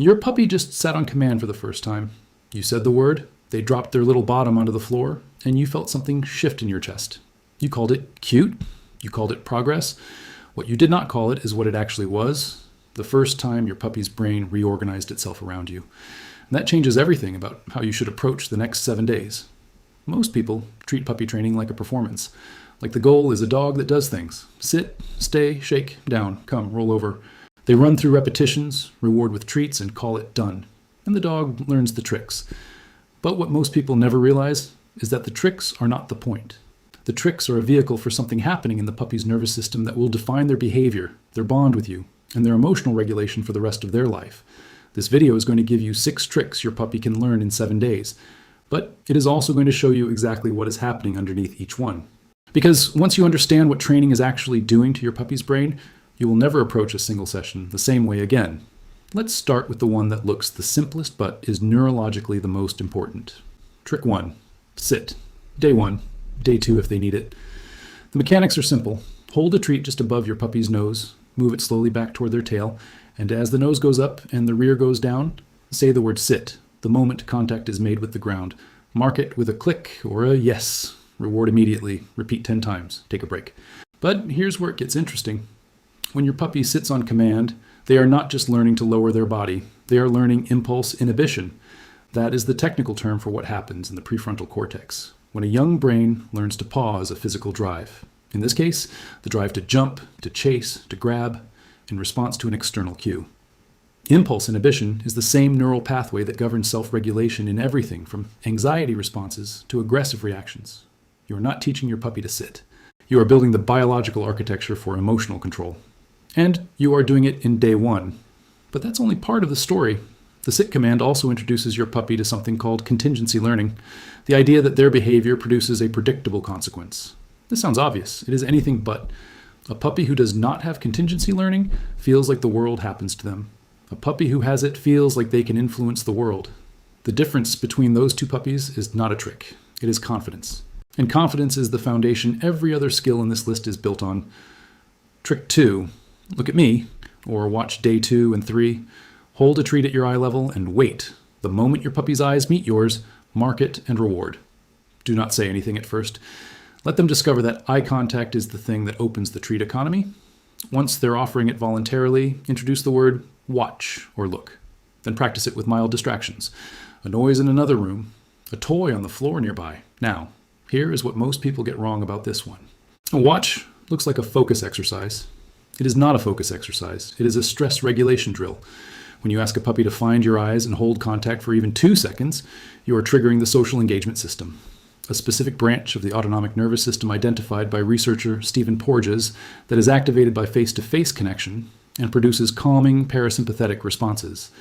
Your puppy just sat on command for the first time. You said the word, they dropped their little bottom onto the floor, and you felt something shift in your chest. You called it cute. You called it progress. What you did not call it is what it actually was, the first time your puppy's brain reorganized itself around you. And that changes everything about how you should approach the next 7 days. Most people treat puppy training like a performance, like the goal is a dog that does things. Sit, stay, shake, down, come, roll over. They run through repetitions, reward with treats, and call it done. And the dog learns the tricks. But what most people never realize is that the tricks are not the point. The tricks are a vehicle for something happening in the puppy's nervous system that will define their behavior, their bond with you, and their emotional regulation for the rest of their life. This video is going to give you 6 tricks your puppy can learn in 7 days, but it is also going to show you exactly what is happening underneath each one. Because once you understand what training is actually doing to your puppy's brain, you will never approach a single session the same way again. Let's start with the one that looks the simplest but is neurologically the most important. Trick 1. Sit. Day 1. Day 2 if they need it. The mechanics are simple. Hold a treat just above your puppy's nose, move it slowly back toward their tail, and as the nose goes up and the rear goes down, say the word sit the moment contact is made with the ground. Mark it with a click or a yes. Reward immediately. Repeat 10 times. Take a break. But here's where it gets interesting. When your puppy sits on command, they are not just learning to lower their body. They are learning impulse inhibition. That is the technical term for what happens in the prefrontal cortex when a young brain learns to pause a physical drive. In this case, the drive to jump, to chase, to grab, in response to an external cue. Impulse inhibition is the same neural pathway that governs self-regulation in everything from anxiety responses to aggressive reactions. You are not teaching your puppy to sit. You are building the biological architecture for emotional control. And you are doing it in day 1. But that's only part of the story. The sit command also introduces your puppy to something called contingency learning, the idea that their behavior produces a predictable consequence. This sounds obvious. It is anything but. A puppy who does not have contingency learning feels like the world happens to them. A puppy who has it feels like they can influence the world. The difference between those two puppies is not a trick. It is confidence. And confidence is the foundation every other skill in this list is built on. Trick 2. Look at me, or watch day 2 and 3. Hold a treat at your eye level and wait. The moment your puppy's eyes meet yours, mark it and reward. Do not say anything at first. Let them discover that eye contact is the thing that opens the treat economy. Once they're offering it voluntarily, introduce the word watch or look. Then practice it with mild distractions. A noise in another room, a toy on the floor nearby. Now, here is what most people get wrong about this one. A watch looks like a focus exercise. It is not a focus exercise. It is a stress regulation drill. When you ask a puppy to find your eyes and hold contact for even 2 seconds, you are triggering the social engagement system, a specific branch of the autonomic nervous system identified by researcher Stephen Porges that is activated by face-to-face connection and produces calming parasympathetic responses.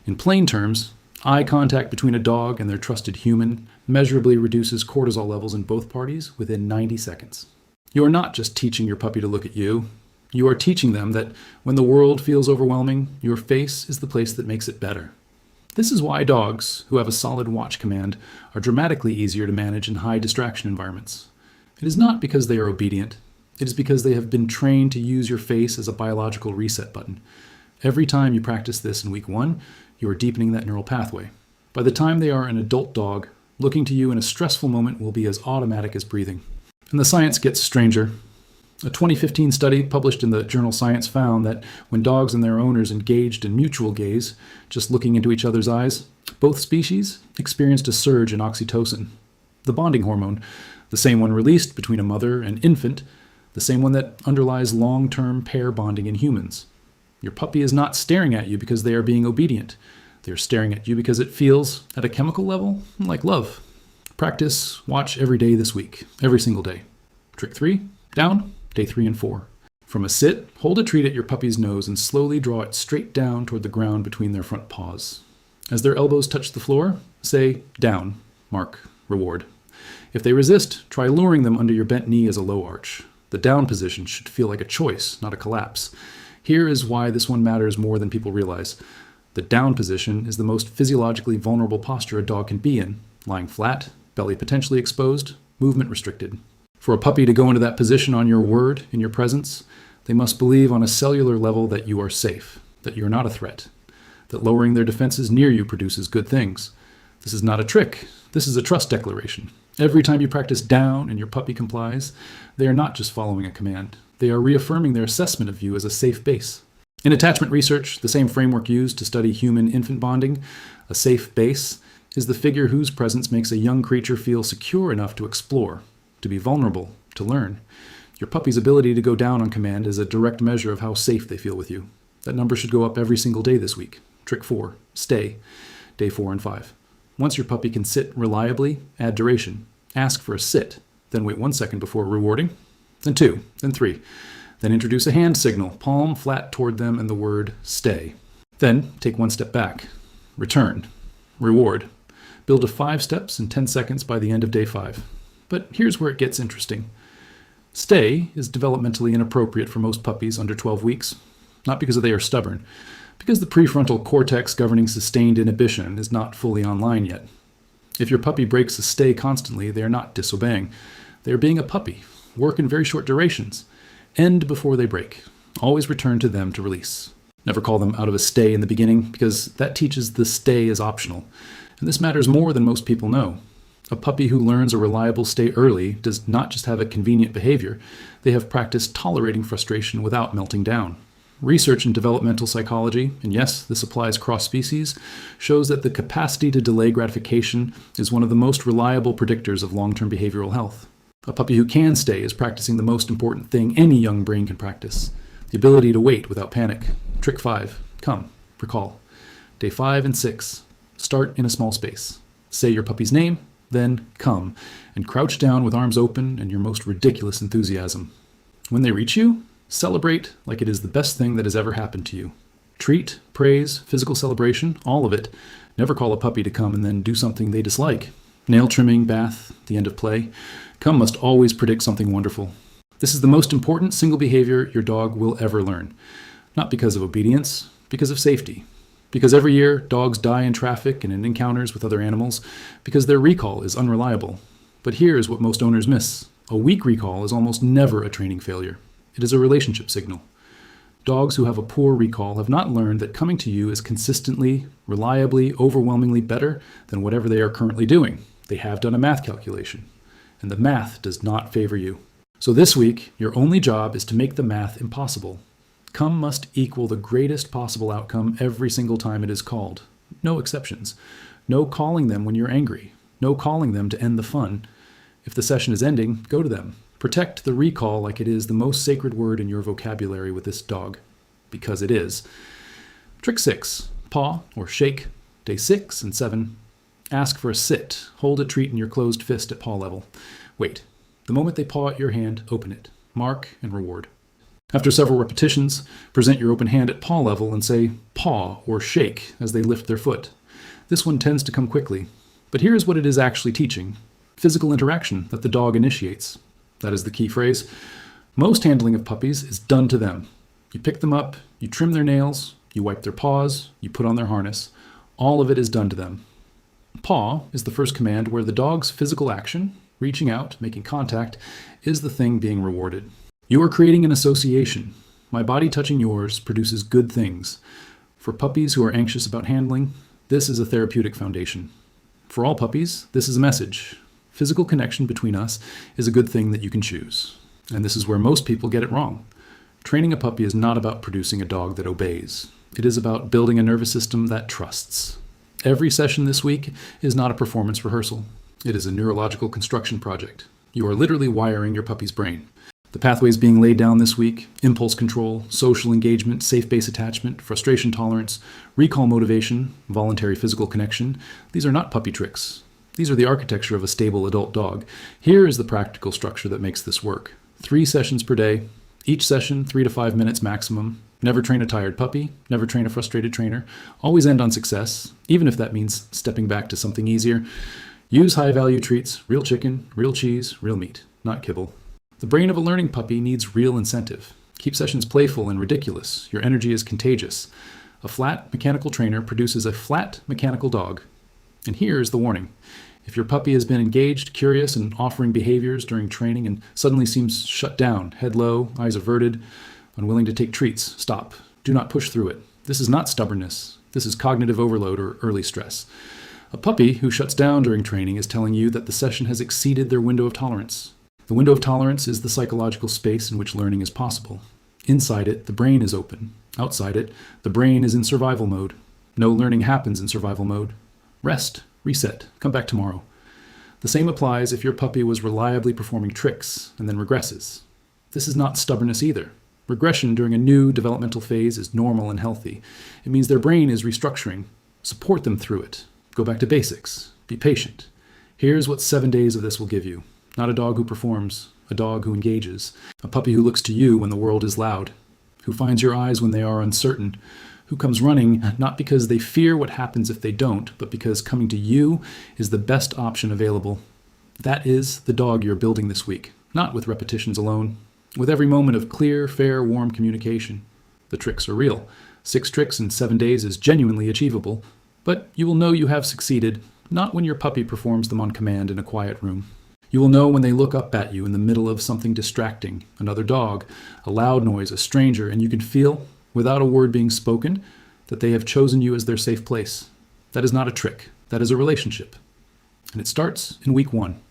In plain terms, eye contact between a dog and their trusted human measurably reduces cortisol levels in both parties within 90 seconds. You are not just teaching your puppy to look at you. You are teaching them that when the world feels overwhelming, your face is the place that makes it better. This is why dogs who have a solid watch command are dramatically easier to manage in high distraction environments. It is not because they are obedient. It is because they have been trained to use your face as a biological reset button. Every time you practice this in week 1, you are deepening that neural pathway. By the time they are an adult dog, looking to you in a stressful moment will be as automatic as breathing. And the science gets stranger. A 2015 study published in the journal Science found that when dogs and their owners engaged in mutual gaze, just looking into each other's eyes, both species experienced a surge in oxytocin, the bonding hormone, the same one released between a mother and infant, the same one that underlies long-term pair bonding in humans. Your puppy is not staring at you because they are being obedient. They are staring at you because it feels, at a chemical level, like love. Practice watch every day this week, every single day. Trick 3, down. Day 3 and 4. From a sit, hold a treat at your puppy's nose and slowly draw it straight down toward the ground between their front paws. As their elbows touch the floor, say down, mark, reward. If they resist, try luring them under your bent knee as a low arch. The down position should feel like a choice, not a collapse. Here is why this one matters more than people realize. The down position is the most physiologically vulnerable posture a dog can be in, lying flat, belly potentially exposed, movement restricted. For a puppy to go into that position on your word, in your presence, they must believe on a cellular level that you are safe, that you're not a threat. that lowering their defenses near you produces good things. This is not a trick. This is a trust declaration. Every time you practice down and your puppy complies, they are not just following a command. They are reaffirming their assessment of you as a safe base. In attachment research, the same framework used to study human-infant bonding, a safe base, is the figure whose presence makes a young creature feel secure enough to explore, to be vulnerable, to learn. Your puppy's ability to go down on command is a direct measure of how safe they feel with you. That number should go up every single day this week. Trick 4, stay, day 4 and 5. Once your puppy can sit reliably, add duration. Ask for a sit, then wait 1 second before rewarding, then 2, then 3. Then introduce a hand signal, palm flat toward them and the word stay. Then take 1 step back. Return. Reward. Build to 5 steps in 10 seconds by the end of day 5. But here's where it gets interesting. Stay is developmentally inappropriate for most puppies under 12 weeks, not because they are stubborn, because the prefrontal cortex governing sustained inhibition is not fully online yet. If your puppy breaks a stay constantly, they are not disobeying. They are being a puppy, work in very short durations, end before they break. Always return to them to release. Never call them out of a stay in the beginning, because that teaches the stay is optional. And this matters more than most people know. A puppy who learns a reliable stay early does not just have a convenient behavior, they have practiced tolerating frustration without melting down. Research in developmental psychology, and yes, this applies cross-species, shows that the capacity to delay gratification is one of the most reliable predictors of long-term behavioral health. A puppy who can stay is practicing the most important thing any young brain can practice, the ability to wait without panic. Trick 5, come, recall. Day 5 and 6, start in a small space. Say your puppy's name, then come, and crouch down with arms open and your most ridiculous enthusiasm. When they reach you, celebrate like it is the best thing that has ever happened to you. Treat, praise, physical celebration, all of it. Never call a puppy to come and then do something they dislike. Nail trimming, bath, the end of play. Come must always predict something wonderful. This is the most important single behavior your dog will ever learn. Not because of obedience, because of safety. Because every year, dogs die in traffic and in encounters with other animals, because their recall is unreliable. But here's what most owners miss. A weak recall is almost never a training failure. It is a relationship signal. Dogs who have a poor recall have not learned that coming to you is consistently, reliably, overwhelmingly better than whatever they are currently doing. They have done a math calculation, and the math does not favor you. So this week, your only job is to make the math impossible. Come must equal the greatest possible outcome every single time it is called. No exceptions. No calling them when you're angry. No calling them to end the fun. If the session is ending, go to them. Protect the recall like it is the most sacred word in your vocabulary with this dog. Because it is. Trick 6. Paw or shake. Day 6 and 7. Ask for a sit. Hold a treat in your closed fist at paw level. Wait. The moment they paw at your hand, open it. Mark and reward. After several repetitions, present your open hand at paw level and say paw or shake as they lift their foot. This one tends to come quickly, but here's what it is actually teaching. Physical interaction that the dog initiates. That is the key phrase. Most handling of puppies is done to them. You pick them up, you trim their nails, you wipe their paws, you put on their harness. All of it is done to them. Paw is the first command where the dog's physical action, reaching out, making contact, is the thing being rewarded. You are creating an association. My body touching yours produces good things. For puppies who are anxious about handling, this is a therapeutic foundation. For all puppies, this is a message. Physical connection between us is a good thing that you can choose. And this is where most people get it wrong. Training a puppy is not about producing a dog that obeys. It is about building a nervous system that trusts. Every session this week is not a performance rehearsal. It is a neurological construction project. You are literally wiring your puppy's brain. The pathways being laid down this week, impulse control, social engagement, safe base attachment, frustration tolerance, recall motivation, voluntary physical connection, these are not puppy tricks. These are the architecture of a stable adult dog. Here is the practical structure that makes this work. 3 sessions per day, each session 3 to 5 minutes maximum. Never train a tired puppy, never train a frustrated trainer. Always end on success, even if that means stepping back to something easier. Use high-value treats, real chicken, real cheese, real meat, not kibble. The brain of a learning puppy needs real incentive. Keep sessions playful and ridiculous. Your energy is contagious. A flat mechanical trainer produces a flat mechanical dog. And here is the warning. If your puppy has been engaged, curious, and offering behaviors during training and suddenly seems shut down, head low, eyes averted, unwilling to take treats, stop. Do not push through it. This is not stubbornness. This is cognitive overload or early stress. A puppy who shuts down during training is telling you that the session has exceeded their window of tolerance. The window of tolerance is the psychological space in which learning is possible. Inside it, the brain is open. Outside it, the brain is in survival mode. No learning happens in survival mode. Rest, reset, come back tomorrow. The same applies if your puppy was reliably performing tricks and then regresses. This is not stubbornness either. Regression during a new developmental phase is normal and healthy. It means their brain is restructuring. Support them through it. Go back to basics. Be patient. Here's what 7 days of this will give you. Not a dog who performs, a dog who engages. A puppy who looks to you when the world is loud. Who finds your eyes when they are uncertain. Who comes running not because they fear what happens if they don't, but because coming to you is the best option available. That is the dog you're building this week, not with repetitions alone. With every moment of clear, fair, warm communication. The tricks are real. 6 tricks in 7 days is genuinely achievable, but you will know you have succeeded, not when your puppy performs them on command in a quiet room. You will know when they look up at you in the middle of something distracting, another dog, a loud noise, a stranger, and you can feel, without a word being spoken, that they have chosen you as their safe place. That is not a trick. That is a relationship. And it starts in week 1.